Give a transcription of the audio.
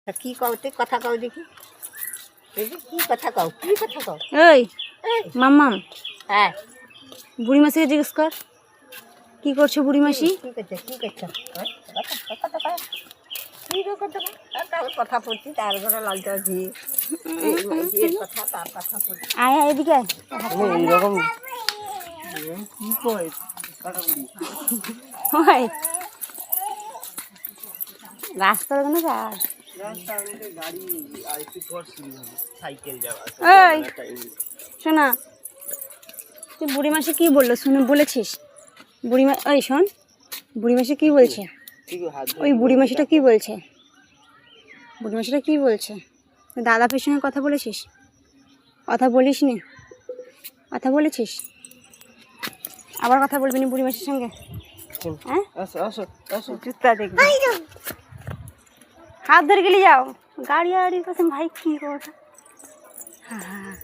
কি কও তুই কথা কও দেখি কি কথা কও এই মাম্মাম হ্যাঁ বুড়ি মাসিকে জিজ্ঞেস কর কি করছো বুড়ি মাসি। কথা পড়ছি তার ঘরে লালটা ঘি কথা তার কথা পড়ছি আয় আয় এদিকে আয়। এইরকম কি কয় ওই রাস্তা কেন যার গাড়ি আর একটু সাইকেল যাওয়া এই শোনা তুই বুড়ি মাসি কি বললো শুনে বলেছিস বুড়িমা ওই শোন বুড়ি মাসি কি বলছে ওই বুড়ি মাসিটা কি বলছে বুড়ি মাসিটা কি বলছে দাদা পের সঙ্গে কথা বলেছিস কথা বলিস নি কথা বলেছিস আবার কথা বলবি না বুড়ি মাসির সঙ্গে হ্যাঁ আসো আসো আসো জুতা দেখবি হাত ধরে গেলে যাও গাড়ি আড়ির কাছে ভাই কি কথা হ্যাঁ হ্যাঁ